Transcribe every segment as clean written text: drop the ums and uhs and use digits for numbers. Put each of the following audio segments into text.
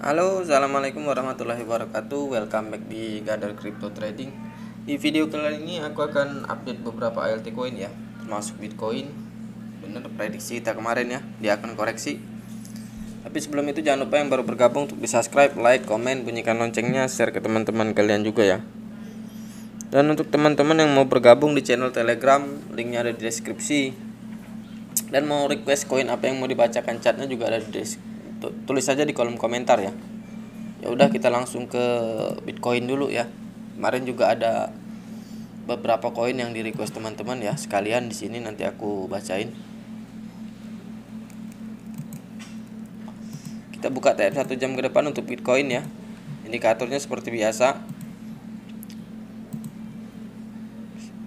Halo, assalamualaikum warahmatullahi wabarakatuh. Welcome back di Gather Crypto Trading. Di video kali ini aku akan update beberapa altcoin ya, termasuk Bitcoin. Bener prediksi kita kemarin ya, dia akan koreksi. Tapi sebelum itu jangan lupa yang baru bergabung untuk di subscribe, like, komen, bunyikan loncengnya, share ke teman-teman kalian juga ya. Dan untuk teman-teman yang mau bergabung di channel Telegram, linknya ada di deskripsi. Dan mau request koin apa yang mau dibacakan chatnya juga ada di deskripsi. Tulis saja di kolom komentar ya. Ya udah kita langsung ke Bitcoin dulu ya. Kemarin juga ada beberapa koin yang di request teman-teman ya. Sekalian di sini nanti aku bacain. Kita buka TF 1 jam ke depan untuk Bitcoin ya. Indikatornya seperti biasa.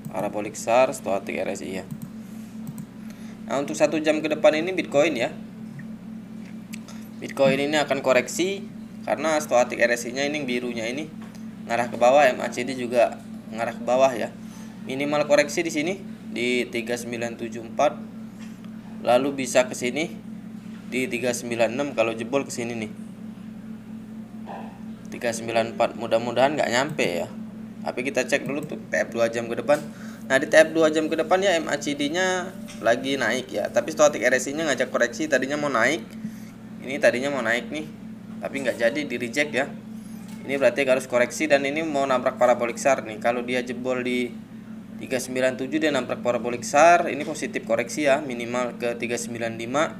Parabolic SAR, stochastic RSI ya. Nah, untuk 1 jam ke depan ini Bitcoin ya. Bitcoin ini akan koreksi karena stochastic RSI-nya ini birunya ini ngarah ke bawah, MACD juga ngarah ke bawah ya. Minimal koreksi di sini di 3974. Lalu bisa ke sini di 396 kalau jebol ke sini nih. 394 mudah-mudahan nggak nyampe ya. Tapi kita cek dulu tuh TF 2 jam ke depan. Nah, di TF 2 jam ke depan ya MACD-nya lagi naik ya. Tapi stochastic RSI-nya ngajak koreksi, tadinya mau naik. Ini tadinya mau naik nih, tapi nggak jadi, di reject ya. Ini berarti harus koreksi dan ini mau nabrak parabolic SAR nih. Kalau dia jebol di 397 dia nabrak parabolic SAR, ini positif koreksi ya, minimal ke 395,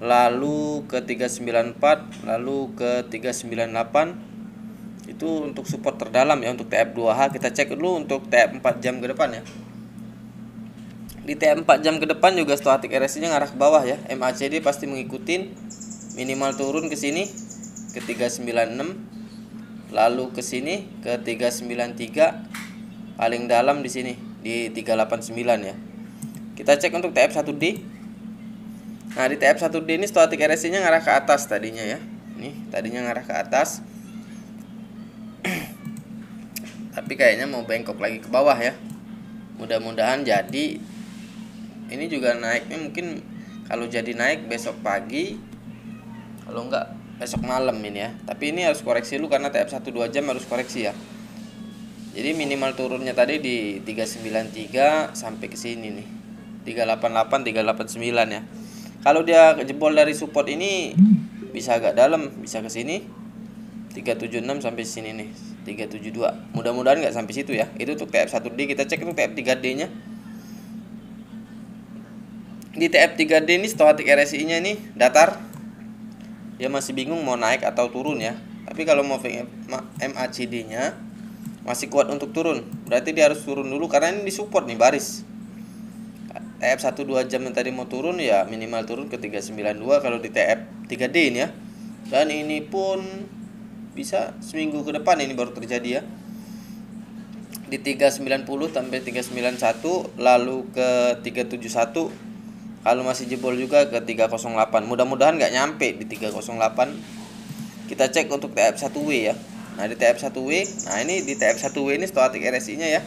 lalu ke 394, lalu ke 398. Itu untuk support terdalam ya untuk TF2H. Kita cek dulu untuk TF 4 jam ke depan ya. Di TF 4 jam ke depan juga stochastic RSI-nya ngarah ke bawah ya. MACD pasti mengikutin, minimal turun ke sini ke 396, lalu ke sini ke 393, paling dalam di sini di 389 ya. Kita cek untuk TF1D. Nah, di TF1D ini stochastic RSI-nya ngarah ke atas tadinya ya. Nih, tadinya ngarah ke atas. Tapi kayaknya mau bengkok lagi ke bawah ya. Mudah-mudahan jadi. Ini juga naiknya mungkin kalau jadi naik besok pagi, kalau enggak besok malam ini ya. Tapi ini harus koreksi dulu karena TF 1 2 jam harus koreksi ya. Jadi minimal turunnya tadi di 393 sampai ke sini nih. 388 389 ya. Kalau dia jebol dari support ini bisa agak dalam, bisa ke sini 376 sampai sini nih 372. Mudah-mudahan nggak sampai situ ya. Itu untuk TF 1D. Kita cek untuk TF 3D-nya. Di TF 3D ini stochastic RSI-nya nih datar. Dia masih bingung mau naik atau turun ya. Tapi kalau mau MACD-nya masih kuat untuk turun, berarti dia harus turun dulu karena ini disupport nih baris. TF 1 2 jam yang tadi mau turun ya minimal turun ke 392 kalau di TF 3D ini ya. Dan ini pun bisa seminggu ke depan ini baru terjadi ya. Di 390 sampai 391, lalu ke 371. Kalau masih jebol juga ke 308. Mudah-mudahan nggak nyampe di 308. Kita cek untuk TF1W ya. Nah, di TF1W, nah ini di TF1W ini stochastic RSI-nya ya.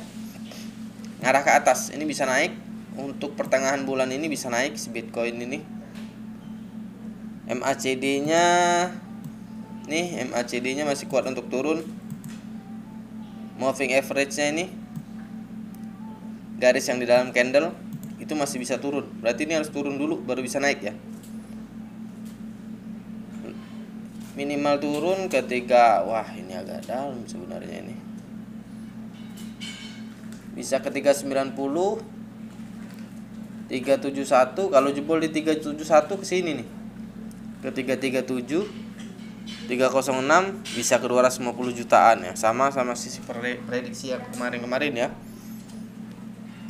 Ngarah ke atas. Ini bisa naik. Untuk pertengahan bulan ini bisa naik si Bitcoin ini. MACD-nya nih, MACD-nya masih kuat untuk turun. Moving average-nya ini garis yang di dalam candle itu masih bisa turun. Berarti ini harus turun dulu baru bisa naik ya. Minimal turun ketika, wah ini agak dalam sebenarnya ini. Bisa ke 390, 371, kalau jebol di 371 ke sini nih. Ke 337, 306 bisa ke 250 jutaan ya. Sama sisi prediksi aku kemarin-kemarin ya.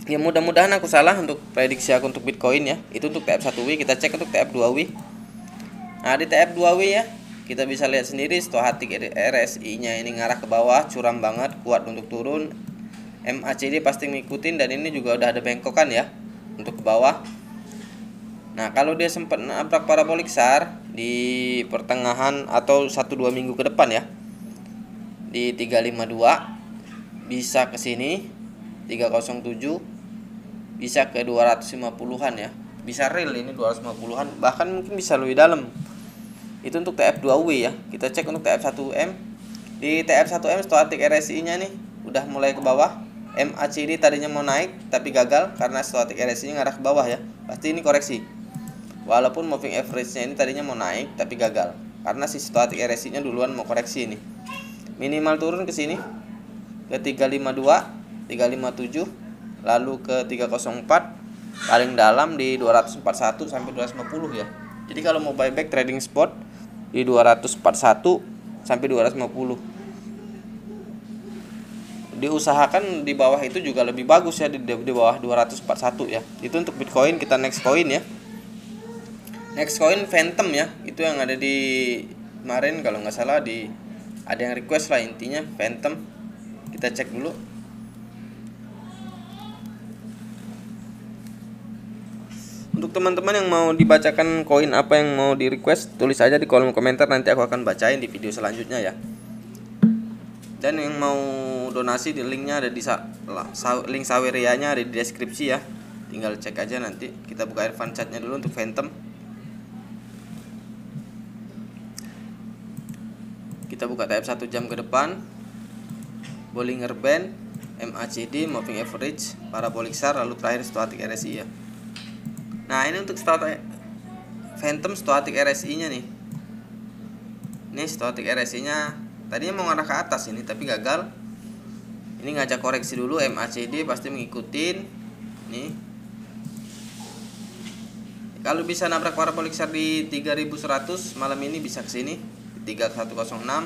Ya mudah-mudahan aku salah untuk prediksi aku untuk Bitcoin ya. Itu untuk TF1W. Kita cek untuk TF2W. Nah, di TF2W ya, kita bisa lihat sendiri stochastic RSI-nya ini ngarah ke bawah, curam banget, kuat untuk turun. MACD pasti ngikutin dan ini juga udah ada bengkokan ya untuk ke bawah. Nah, kalau dia sempat nabrak parabolic SAR di pertengahan atau 1-2 minggu ke depan ya. Di 352 bisa ke sini 307, bisa ke 250-an ya. Bisa real ini 250-an, bahkan mungkin bisa lebih dalam. Itu untuk TF2W ya. Kita cek untuk TF1M. Di TF1M stochastic RSI nya nih udah mulai ke bawah. MACD tadinya mau naik tapi gagal karena stochastic RSI nya ngarah ke bawah ya. Pasti ini koreksi. Walaupun moving average nya ini tadinya mau naik tapi gagal karena si stochastic RSI nya duluan mau koreksi ini. Minimal turun ke sini ke 352, 357, lalu ke 304, paling dalam di 241 sampai 250 ya. Jadi kalau mau buyback trading spot di 241 sampai 250. Diusahakan di bawah itu juga lebih bagus ya, di bawah 241 ya. Itu untuk Bitcoin. Kita next coin ya. Next coin Phantom ya. Itu yang ada di kemarin kalau nggak salah ada yang request lah, intinya Phantom. Kita cek dulu. Untuk teman-teman yang mau dibacakan koin apa yang mau di request, tulis aja di kolom komentar, nanti aku akan bacain di video selanjutnya ya. Dan yang mau donasi, di linknya ada di link Saweria-nya ada di deskripsi ya. Tinggal cek aja nanti. Kita buka advance chat-nya dulu untuk Phantom. Kita buka TF 1 jam ke depan, Bollinger Band, MACD, Moving Average, Parabolic SAR, lalu terakhir stochastic RSI ya. Nah ini untuk Phantom stochastic RSI nya nih. Ini stochastic RSI nya tadinya mau ngarah ke atas ini tapi gagal. Ini ngajak koreksi dulu, MACD pasti ngikutin. Nih, kalau bisa nabrak parabolic SAR di 3100 malam ini bisa ke sini 3106,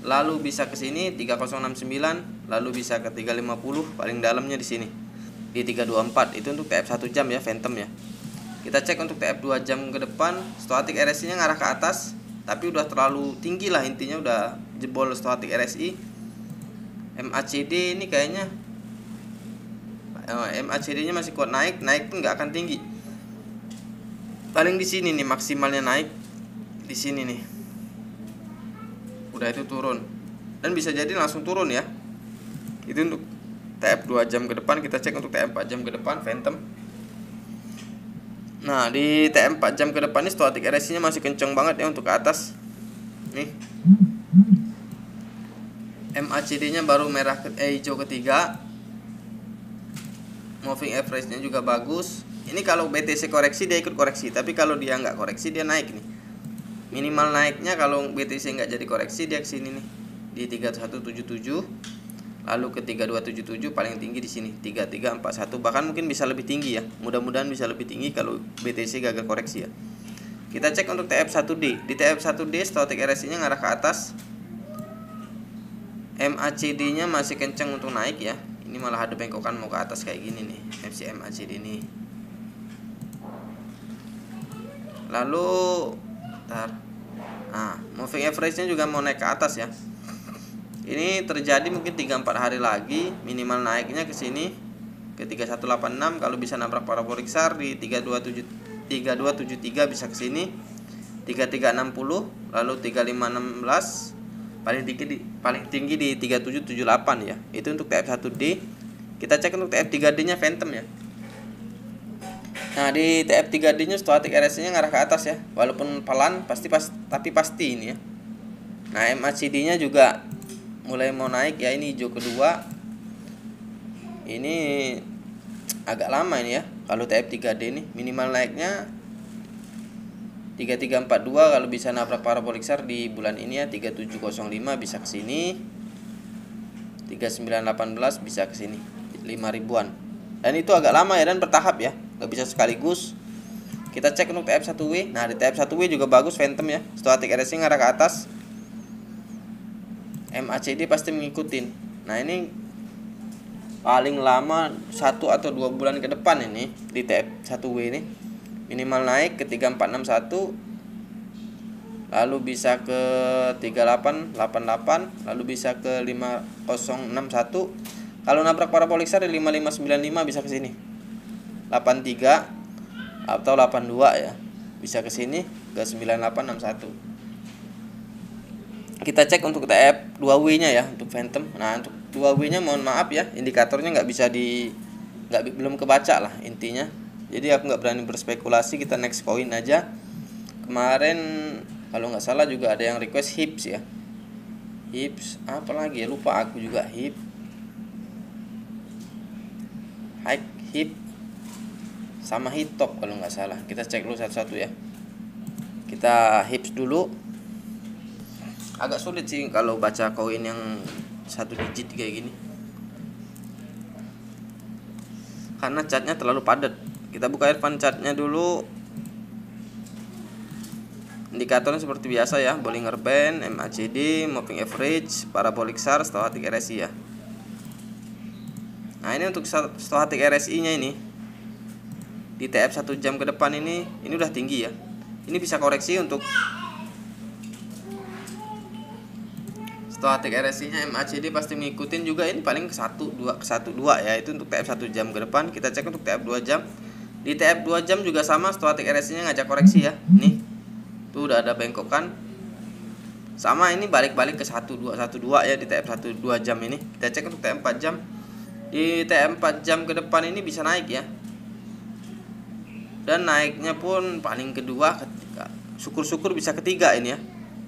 lalu bisa ke sini 3069, lalu bisa ke 350, paling dalamnya di sini di 324. Itu untuk TF 1 jam ya, Phantom ya. Kita cek untuk TF 2 jam ke depan, stochastic RSI nya ngarah ke atas tapi udah terlalu tinggi lah, intinya udah jebol stochastic RSI. MACD ini kayaknya MACD nya masih kuat naik pun nggak akan tinggi. Paling di sini nih maksimalnya naik di sini nih. Udah itu turun dan bisa jadi langsung turun ya. Itu untuk TF 2 jam ke depan. Kita cek untuk TF 4 jam ke depan Phantom. Nah di TF 4 jam ke depan ini stochastic RSI nya masih kenceng banget ya untuk ke atas nih. MACD nya baru merah hijau ketiga. Moving average nya juga bagus. Ini kalau BTC koreksi dia ikut koreksi, tapi kalau dia nggak koreksi dia naik nih. Minimal naiknya kalau BTC nggak jadi koreksi dia ke sini nih di 3177, lalu ke 3277, paling tinggi di sini 3341, bahkan mungkin bisa lebih tinggi ya. Mudah-mudahan bisa lebih tinggi kalau BTC gagal koreksi ya. Kita cek untuk TF1D. Di TF1D stochastic RSI nya ngarah ke atas. MACD nya masih kenceng untuk naik ya. Ini malah ada bengkokan mau ke atas kayak gini nih FC MACD ini. Lalu moving average nya juga mau naik ke atas ya. Ini terjadi mungkin 3-4 hari lagi. Minimal naiknya ke sini ke 3186, kalau bisa nabrak parabolic SAR di 3273 bisa ke sini 3360, lalu 3516, paling tinggi di 3778 ya. Itu untuk TF1D. Kita cek untuk TF3D nya Phantom ya. Nah di TF3D nya stochastic RSI nya ngarah ke atas ya, walaupun pelan tapi pasti ini ya. Nah MACD nya juga mulai mau naik ya, ini hijau kedua. Ini agak lama ini ya. Kalau TF3D ini minimal naiknya 3342, kalau bisa nabrak parabolic SAR di bulan ini ya 3705 bisa ke sini. 3918 bisa ke sini 5000-an. Dan itu agak lama ya dan bertahap ya, nggak bisa sekaligus. Kita cek untuk TF1W. Nah di TF1W juga bagus Phantom ya, stochastic RSI ngarah ke atas. MACD pasti ngikutin. Nah ini paling lama 1 atau 2 bulan ke depan ini di TF1W ini. Minimal naik ke 3461, lalu bisa ke 3888, lalu bisa ke 5061. Kalau nabrak parabolic SAR di 5595 bisa ke sini 83 atau 82 ya, bisa ke sini ke 9861. Kita cek untuk TF2W nya ya untuk Phantom. Nah untuk 2W nya mohon maaf ya, indikatornya belum kebaca lah intinya. Jadi aku nggak berani berspekulasi, kita next coin aja. Kemarin Kalau nggak salah juga ada yang request hips ya. Hips apa lagi ya, lupa aku juga. Hip, high, hip sama hip top kalau nggak salah. Kita cek dulu satu-satu ya. Kita hips dulu. Agak sulit sih kalau baca koin yang 1 digit kayak gini, karena chartnya terlalu padat. Kita buka Advance chartnya dulu. Indikatornya seperti biasa ya, Bollinger Band, MACD, Moving Average, Parabolic SAR, Stochastic RSI ya. Nah ini untuk Stochastic RSI nya ini di TF 1 jam ke depan ini udah tinggi ya. Ini bisa koreksi untuk Stochastic RSI nya. MACD pasti ngikutin juga, ini paling ke 1 2 ya. Itu untuk TF 1 jam ke depan. Kita cek untuk TF 2 jam. Di TF 2 jam juga sama, Stochastic RSI nya ngajak koreksi ya. Nih tuh udah ada bengkokan. Sama ini balik-balik ke 12 ya di TF 1 2 jam ini. Kita cek untuk TF 4 jam. Di TF 4 jam ke depan ini bisa naik ya. Dan naiknya pun paling kedua, ketiga. Syukur-syukur bisa ketiga ini ya.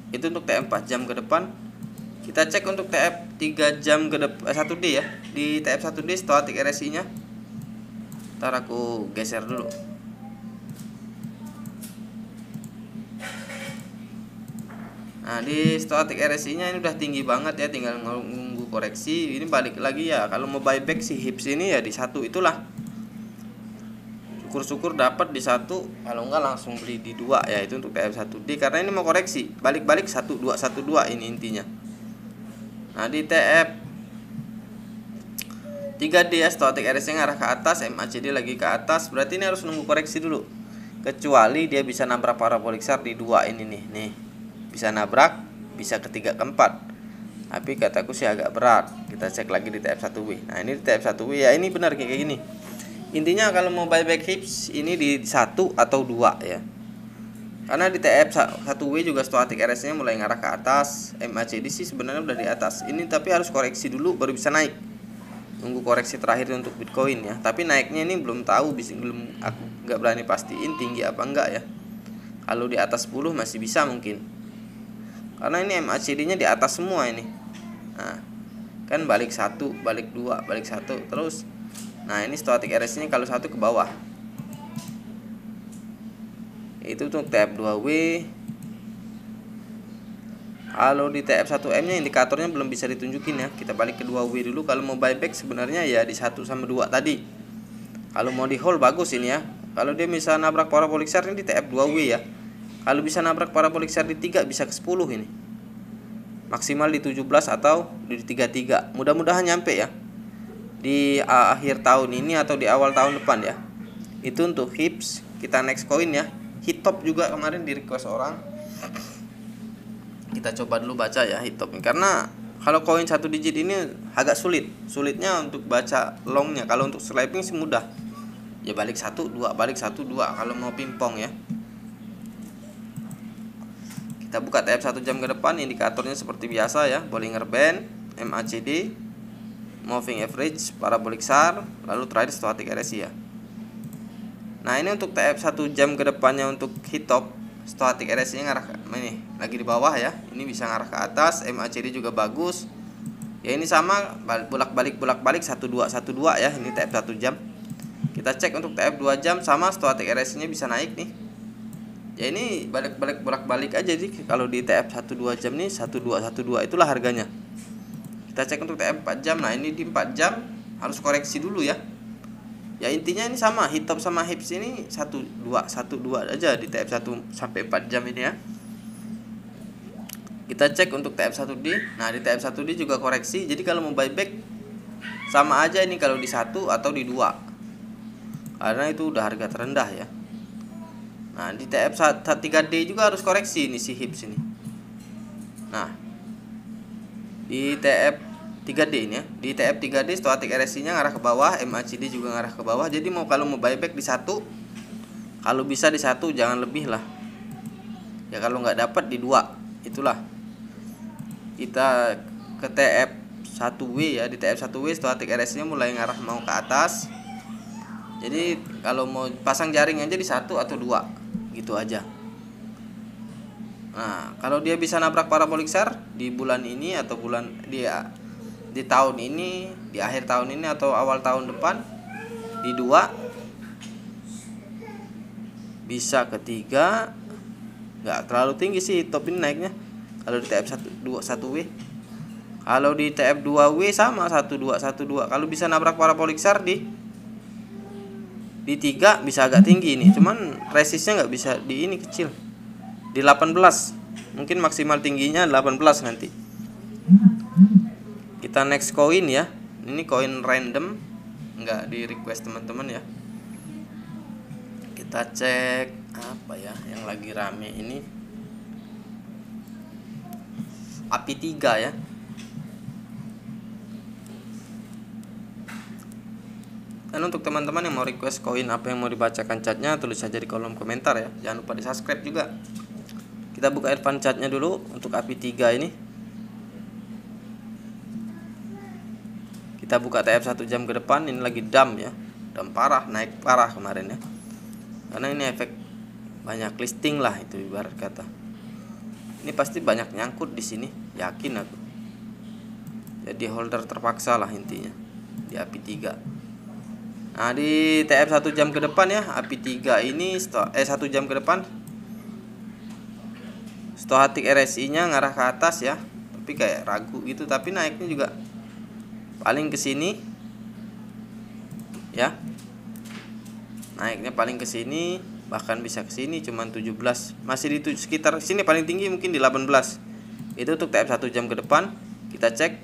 Itu untuk TF 4 jam ke depan. Kita cek untuk TF 3 jam ke depan 1D ya. Di TF 1D Stochastic RSI nya. Ntar aku geser dulu. Nah di Stochastic RSI nya ini udah tinggi banget ya, tinggal nunggu koreksi. Ini balik lagi ya, kalau mau buyback si hips ini ya di 1 itulah. Syukur-syukur dapat di 1, kalau enggak langsung beli di 2 ya. Itu untuk TF 1D karena ini mau koreksi, balik-balik 1 2 1 2 ini intinya. Nah di TF 3D ya, Stochastic RSI ngarah ke atas, MACD lagi ke atas, berarti ini harus nunggu koreksi dulu. Kecuali dia bisa nabrak parabolic SAR di 2 ini nih. Bisa nabrak, bisa ke 3 ke 4. Tapi kataku sih agak berat. Kita cek lagi di TF 1W. Nah, ini di TF 1W ya, ini benar kayak gini. Intinya kalau mau buyback hips ini di 1 atau 2 ya. Karena di TF 1W juga Stochastic RSI nya mulai ngarah ke atas, MACD sih sebenarnya udah di atas. Ini tapi harus koreksi dulu baru bisa naik. Nunggu koreksi terakhir untuk Bitcoin ya. Tapi naiknya ini belum tahu, belum, aku nggak berani pastiin tinggi apa enggak ya. Kalau di atas 10 masih bisa mungkin. Karena ini MACD nya di atas semua ini. Nah, kan balik 1, balik 2, balik 1 terus. Nah, ini Stochastic RSI nya kalau 1 ke bawah. Itu untuk TF 2W. Kalau di TF 1M nya indikatornya belum bisa ditunjukin ya. Kita balik ke 2W dulu. Kalau mau buyback sebenarnya ya di 1 sama 2 tadi. Kalau mau di hold bagus ini ya. Kalau dia bisa nabrak parabolic SAR ini di TF 2W ya. Kalau bisa nabrak parabolic SAR di 3 bisa ke 10 ini. Maksimal di 17 atau di 33. Mudah-mudahan nyampe ya. Di akhir tahun ini atau di awal tahun depan ya. Itu untuk hips. Kita next coin ya. Hit top juga kemarin di request orang. Kita coba dulu baca ya hit top ini. Karena kalau koin 1 digit ini agak sulit. Sulitnya untuk baca longnya. Kalau untuk scalping sih mudah. Ya balik 1 2, balik 1 2 kalau mau pingpong ya. Kita buka TF 1 jam ke depan, indikatornya seperti biasa ya, Bollinger Band, MACD, Moving Average, Parabolic SAR, lalu terakhir Stochastic RSI ya. Nah ini untuk TF 1 jam ke depannya untuk hit top, Stochastic RSI nya ngarah ini lagi di bawah ya, ini bisa ngarah ke atas, MACD juga bagus. Ya ini sama, bolak-balik 1212 ya, ini TF 1 jam. Kita cek untuk TF 2 jam sama, Stochastic RSI nya bisa naik nih. Ya ini balik-balik bolak-balik aja sih. Kalau di TF 1-2 jam nih 1212 itulah harganya. Kita cek untuk TF 4 jam. Nah, ini di 4 jam harus koreksi dulu ya. Ya intinya ini sama, hit top sama hips ini 12 aja di TF 1 sampai 4 jam ini ya. Kita cek untuk TF 1D. Nah, di TF 1D juga koreksi. Jadi kalau mau buyback sama aja ini kalau di 1 atau di 2. Karena itu udah harga terendah ya. Nah di TF 3D juga harus koreksi ini si hips ini. Nah di TF 3D ini ya, di TF 3D Stochastic RSI nya ngarah ke bawah, MACD juga ngarah ke bawah. Jadi kalau mau buyback di 1, kalau bisa di 1 jangan lebih lah. Ya kalau nggak dapat di 2, itulah. Kita ke TF 1W ya, di TF 1W Stochastic RSI nya mulai ngarah mau ke atas. Jadi kalau mau pasang jaring aja di 1 atau 2 gitu aja. Nah, kalau dia bisa nabrak parabolik SAR di bulan ini atau bulan dia di tahun ini, di akhir tahun ini atau awal tahun depan, di 2 bisa ke 3, nggak terlalu tinggi sih top ini naiknya. Kalau di TF 1W, kalau di TF 2W sama 1212. Kalau bisa nabrak parabolik SAR di 3 bisa agak tinggi ini, cuman resistnya nggak bisa di ini, kecil di 18, mungkin maksimal tingginya 18 nanti. Kita next koin ya, ini koin random, nggak di request teman-teman ya. Kita cek apa ya yang lagi rame ini, API 3 ya. Dan untuk teman-teman yang mau request koin apa yang mau dibacakan chatnya, tulis saja di kolom komentar ya. Jangan lupa di subscribe juga. Kita buka advance chartnya dulu untuk API 3 ini. Kita buka TF 1 jam ke depan, ini lagi dump ya. Dump parah, naik parah kemarin ya. Karena ini efek banyak listing lah, itu ibarat kata. Ini pasti banyak nyangkut di sini, yakin aku. Jadi holder terpaksa lah intinya di API 3. Nah, di TF 1 jam ke depan ya, API 3 ini 1 jam ke depan stochastic RSI-nya ngarah ke atas ya, tapi kayak ragu gitu, tapi naiknya juga paling ke sini ya. Naiknya paling ke sini, bahkan bisa ke sini cuman 17. Masih di sekitar sini, paling tinggi mungkin di 18. Itu untuk TF 1 jam ke depan. Kita cek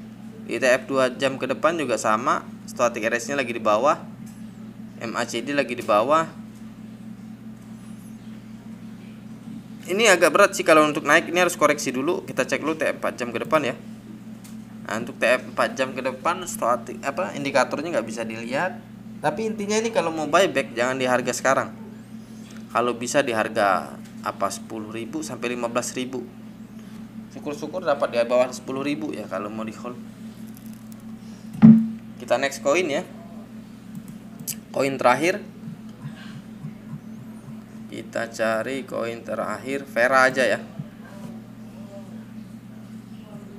di TF 2 jam ke depan juga sama, stochastic RSI-nya lagi di bawah, MACD lagi di bawah. Ini agak berat sih kalau untuk naik, ini harus koreksi dulu. Kita cek dulu TF 4 jam ke depan ya. Nah, untuk TF 4 jam ke depan stochastic indikatornya nggak bisa dilihat. Tapi intinya ini kalau mau buyback jangan di harga sekarang. Kalau bisa di harga 10.000 sampai 15.000. Syukur-syukur dapat di bawah 10.000 ya kalau mau di hold. Kita next koin ya. Koin terakhir. Kita cari koin terakhir, Vera aja ya.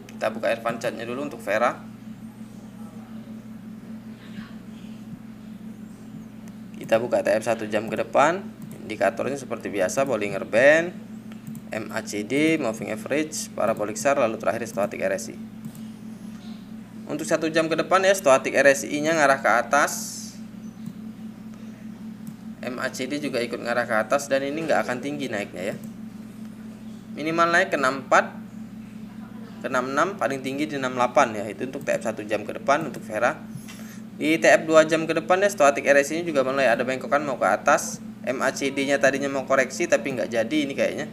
Kita buka advance chartnya dulu untuk Vera. Kita buka TF 1 jam ke depan. Indikatornya seperti biasa, Bollinger Band, MACD, Moving Average, Parabolic SAR, lalu terakhir stochastic RSI. Untuk 1 jam ke depan ya, stochastic RSI-nya ngarah ke atas, MACD juga ikut ngarah ke atas, dan ini nggak akan tinggi naiknya ya. Minimal naik ke 64, ke 66, paling tinggi di 68 ya. Itu untuk TF 1 jam ke depan untuk Vera. Di TF 2 jam ke depan ya, stochastic RSI-nya juga mulai ada bengkokan mau ke atas. MACD-nya tadinya mau koreksi tapi nggak jadi ini kayaknya.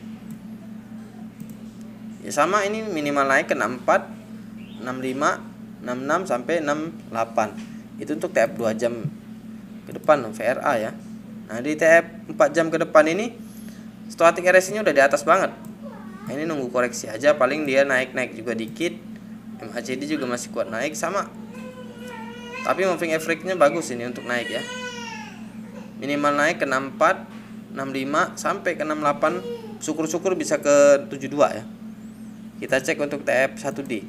Ya sama, ini minimal naik ke 64, 65, 66 sampai 68. Itu untuk TF 2 jam ke depan VRA ya. Nah, di TF 4 jam ke depan ini stochastic RSI-nya udah di atas banget. Nah, ini nunggu koreksi aja, paling dia naik-naik juga dikit. MACD juga masih kuat naik sama. Tapi moving average-nya bagus ini untuk naik ya. Minimal naik ke 64, 65 sampai ke 68. Syukur-syukur bisa ke 72 ya. Kita cek untuk TF 1D.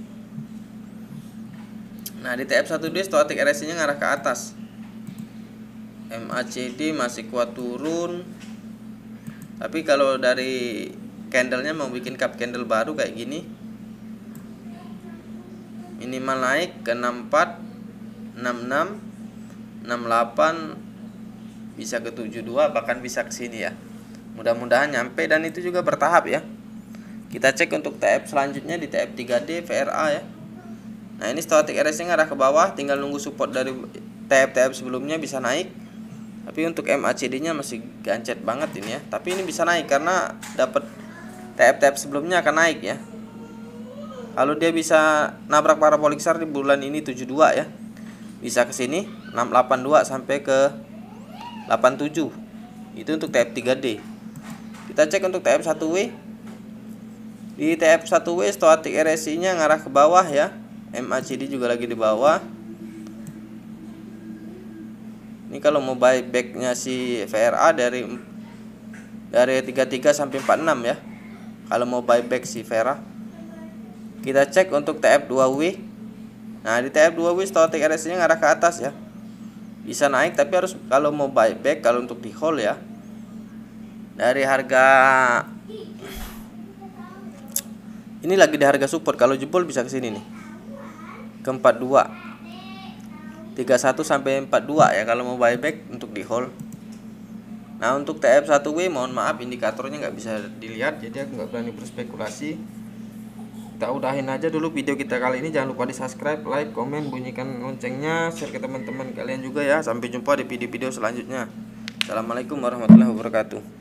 Nah, di TF 1D stochastic RSI-nya ngarah ke atas. MACD masih kuat turun. Tapi kalau dari candlenya mau bikin cup candle baru kayak gini, minimal naik ke 64, 66, 68, bisa ke 72, bahkan bisa ke sini ya. Mudah-mudahan nyampe, dan itu juga bertahap ya. Kita cek untuk TF selanjutnya di TF 3D VRA ya. Nah, ini stochastic RSI ngarah ke bawah, tinggal nunggu support dari TF-TF sebelumnya bisa naik. Tapi untuk MACD-nya masih gancet banget ini ya. Tapi ini bisa naik karena dapat TF-TF sebelumnya akan naik ya. Kalau dia bisa nabrak parabolic SAR di bulan ini 72 ya. Bisa ke sini 682 sampai ke 87. Itu untuk TF 3D. Kita cek untuk TF 1W. Di TF 1W stochastic RSI-nya ngarah ke bawah ya. MACD juga lagi di bawah. Ini kalau mau buyback-nya si VRA dari 33 sampai 46 ya. kalau mau buyback si Vera. Kita cek untuk TF2W. Nah, di TF2W stochastic RSI nya ngarah ke atas ya. Bisa naik tapi harus kalau mau buyback, kalau untuk di hold ya. Dari harga ini lagi di harga support, kalau jebol bisa ke sini nih. Ke 42. 31 sampai 42 ya kalau mau buyback untuk di hold. Nah, untuk TF1W mohon maaf indikatornya nggak bisa dilihat, jadi aku nggak berani berspekulasi. Kita udahin aja dulu video kita kali ini. Jangan lupa di subscribe, like, komen, bunyikan loncengnya, share ke teman-teman kalian juga ya. Sampai jumpa di video-video selanjutnya. Assalamualaikum warahmatullahi wabarakatuh.